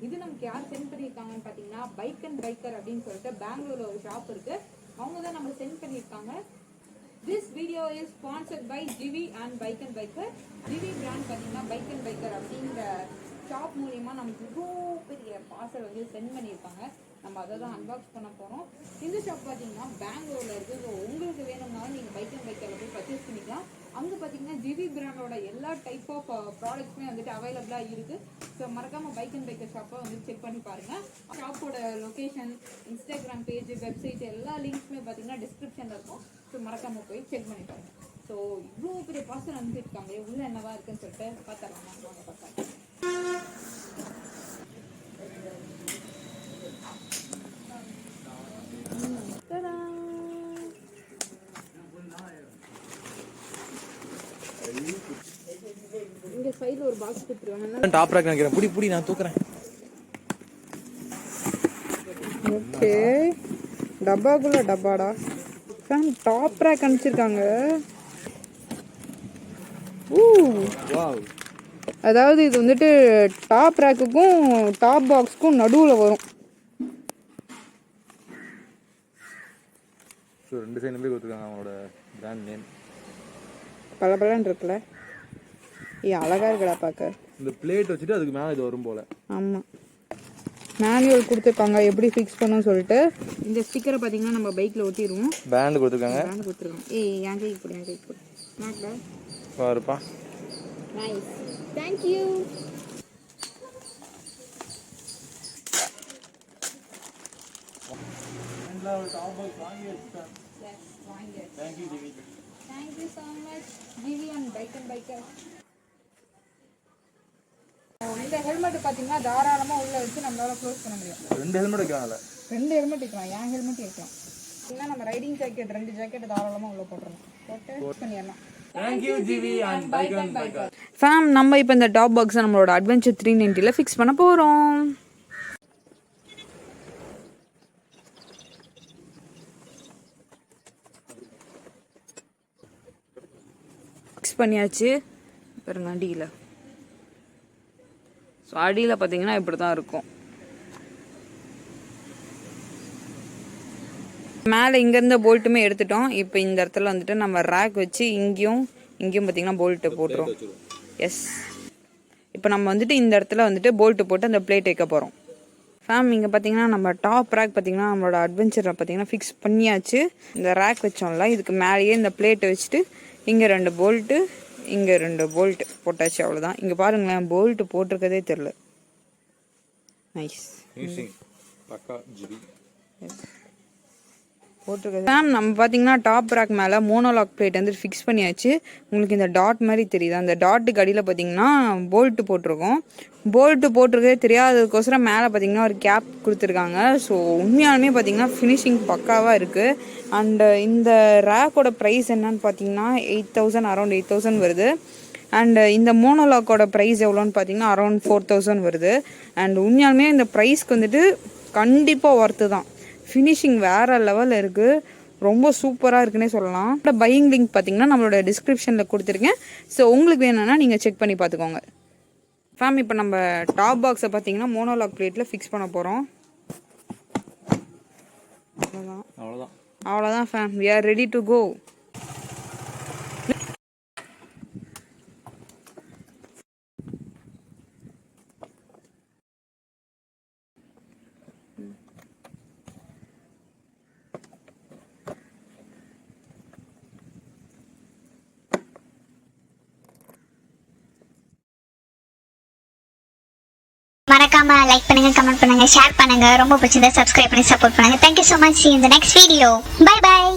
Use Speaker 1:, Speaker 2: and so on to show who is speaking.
Speaker 1: இது நமக்கு யார் சென்ட் பண்ணிருக்காங்கன்னு பாத்தீங்கன்னா பைக்கர் அப்படின்னு சொல்லிட்டு பெங்களூர்ல ஒரு ஷாப் இருக்கு. அவங்க தான் நம்ம சென்ட் பண்ணிருக்காங்க. This video is sponsored by Givi and Bikenbiker. Givi brand பாத்தீங்கன்னா Bikenbiker அப்படிங்கிற ஷாப் மூலமா நமக்கு இவ்வளோ பெரிய பார்சல் வந்து சென்ட் பண்ணியிருக்காங்க. நம்ம அதை தான் அன்பாக்ஸ் பண்ண போறோம். இந்த ஷாப் பாத்தீங்கன்னா பெங்களூர்ல இருக்கு. ஸோ உங்களுக்கு வேணும்னாலும் நீங்க Bikenbikerல போய் பர்ச்சேஸ் பண்ணிக்கலாம். அங்கே பார்த்தீங்கன்னா ஜிவி பிராண்டோட எல்லா டைப் ஆஃப் ப்ராடக்ட்ஸுமே வந்துட்டு அவைலபிளாக இருக்குது. ஸோ மறக்காமல் Bikenbiker ஷாப்பை வந்து செக் பண்ணி பாருங்கள். ஷாப்போட லொக்கேஷன், இன்ஸ்டாகிராம் பேஜ், வெப்சைட் எல்லா லிங்க்ஸுமே பார்த்தீங்கன்னா டிஸ்கிரிப்ஷனில் இருக்கும். ஸோ மறக்காமல் போய் செக் பண்ணி பாருங்கள். ஸோ இவ்வளோ பெரிய பார்சல் அனுப்பியிருக்காங்க. உள்ள என்னவா இருக்குன்னு சொல்லிட்டு பார்த்துடலாம். வாங்க பார்க்கலாம். இங்க சைடுல ஒரு பாக்ஸ் கொடுத்துருவாங்க.
Speaker 2: டாப் ரேக் நினைக்கிறேன். புடி நான் தூக்குறேன்.
Speaker 1: ஓகே, டப்பாக்குள்ள டப்பாடா. ஃபேன் டாப் ரேக் அனுப்பிச்சிருக்காங்க.
Speaker 2: வாவ்.
Speaker 1: அதாவது இது வந்துட்டு டாப் ரேக்குக்கும் டாப் பாக்ஸ்க்கும் நடுவில் வரும்.
Speaker 2: ஸோ ரெண்டு சைடு நம்பி கொடுத்துருக்காங்க அவங்களோட பிராண்ட் நேம்.
Speaker 1: பலபலன்னு இருக்குல்ல, அழகா இருக்குடா பார்க்க.
Speaker 2: இந்த பிளேட் வச்சுட்டு அதுக்கு மேலே இது வரும் போல.
Speaker 1: ஆமாம், மேனுவல் கொடுத்துருக்காங்க எப்படி ஃபிக்ஸ் பண்ணணும்னு சொல்லிட்டு. இந்த ஸ்டிக்கரை பார்த்தீங்கன்னா நம்ம பைக்கில் ஒட்டிடுவோம்.
Speaker 2: பேண்ட் கொடுத்துருக்காங்க.
Speaker 1: பேண்ட் கொடுத்துருக்காங்க. என் கைக்கு போடு. நாட்ல
Speaker 2: பாருப்பா.
Speaker 1: Nice, thank you. Thank you so much, Givi and Bikenbiker. இந்த ஹெல்மெட் பாத்தீங்கன்னா தாராளமா உள்ள வச்சு நம்மளால க்ளோஸ் பண்ண முடியும்.
Speaker 2: ரெண்டு ஹெல்மெட் வைக்கலாம்ல?
Speaker 1: ரெண்டு ஹெல்மெட் வைக்கலாம். என் ஹெல்மெட் வைக்கலாம். இல்ல நம்ம ரைடிங் ஜாக்கெட், ரெண்டு ஜாக்கெட் தாராளமா உள்ள போட்டுறலாம். போட்டு யூஸ் பண்ணிடலாம்.
Speaker 2: Thank you Givi and Bikenbiker.
Speaker 1: Fam, நம்ம இப்போ இந்த டாப் பாக்ஸை நம்மளோட அட்வென்ச்சர் 390ல ஃபிக்ஸ் பண்ண போறோம். ஃபிக்ஸ் பண்ணியாச்சு. பாருங்க அடியில். ஸோ அடியில் பார்த்தீங்கன்னா இப்படி தான் இருக்கும். மேலே இங்கேருந்து போல்ட்டுமே எடுத்துட்டோம். இப்போ இந்த இடத்துல வந்துட்டு நம்ம ரேக் வச்சு இங்கேயும் பார்த்தீங்கன்னா போல்ட்டு போட்டுரும். எஸ், இப்போ நம்ம வந்துட்டு இந்த இடத்துல வந்துட்டு போல்ட்டு போட்டு அந்த பிளேட் வைக்க போகிறோம். ஃபேம், இங்கே பார்த்தீங்கன்னா நம்ம டாப் ரேக் பார்த்தீங்கன்னா நம்மளோட அட்வென்ச்சரில் பார்த்தீங்கன்னா ஃபிக்ஸ் பண்ணியாச்சு. இந்த ரேக் வச்சோம்ல, இதுக்கு மேலேயே இந்த பிளேட்டை வச்சுட்டு இங்கே 2 போல்ட்டு, இங்கே 2 போல்ட்டு போட்டாச்சு. அவ்வளோதான். இங்கே பாருங்களேன், போல்ட்டு போட்டிருக்கதே தெரில. நைஸ்,
Speaker 2: பக்கா ஜிவி
Speaker 1: போட்டிருக்கது. மேம், நம்ம பார்த்தீங்கன்னா டாப் ரேக் மேலே மோனோலாக் பிளேட் வந்து ஃபிக்ஸ் பண்ணியாச்சு. உங்களுக்கு இந்த டாட் மாதிரி தெரியுது. அந்த டாட்டுக்கு அடியில் பார்த்தீங்கன்னா போல்ட்டு போட்டிருக்கோம். போல்ட்டு போட்டிருக்கதே தெரியாததுக்கோசரம் மேலே பார்த்தீங்கன்னா ஒரு கேப் கொடுத்துருக்காங்க. ஸோ உண்மையாலுமே பார்த்தீங்கன்னா ஃபினிஷிங் பக்காவாக இருக்குது. அண்டு இந்த ரேக்கோட ப்ரைஸ் என்னன்னு பார்த்தீங்கன்னா 8,000, அரௌண்ட் 8,000 வருது. அண்டு இந்த மோனோலாக்கோட ப்ரைஸ் எவ்வளோன்னு பார்த்தீங்கன்னா அரௌண்ட் 4,000 வருது. அண்ட் உண்மையாலுமே இந்த ப்ரைஸ்க்கு வந்துட்டு கண்டிப்பாக ஒர்த்து தான். ஃபினிஷிங் வேறு லெவலில் இருக்குது. ரொம்ப சூப்பராக இருக்குன்னே சொல்லலாம். பையிங் லிங்க் பார்த்தீங்கன்னா நம்மளோட டிஸ்கிரிப்ஷனில் கொடுத்துருக்கேன். ஸோ உங்களுக்கு வேணும்னா நீங்கள் செக் பண்ணி பார்த்துக்கோங்க. ஃபேம், இப்போ நம்ம டாப் பாக்ஸை பார்த்தீங்கன்னா மோனோலாக் பிளேட்டில் ஃபிக்ஸ் பண்ண போகிறோம். அவ்வளோதான் fam, we are ready to go.
Speaker 3: மறக்காம லைக் பண்ணுங்க, கமெண்ட் பண்ணுங்க, ஷேர் பண்ணுங்க. ரொம்ப பிடிச்சிருந்தா சப்ஸ்கிரைப் பண்ணி சப்போர்ட் பண்ணுங்க. Thank you so much. See you in the next video. Bye bye.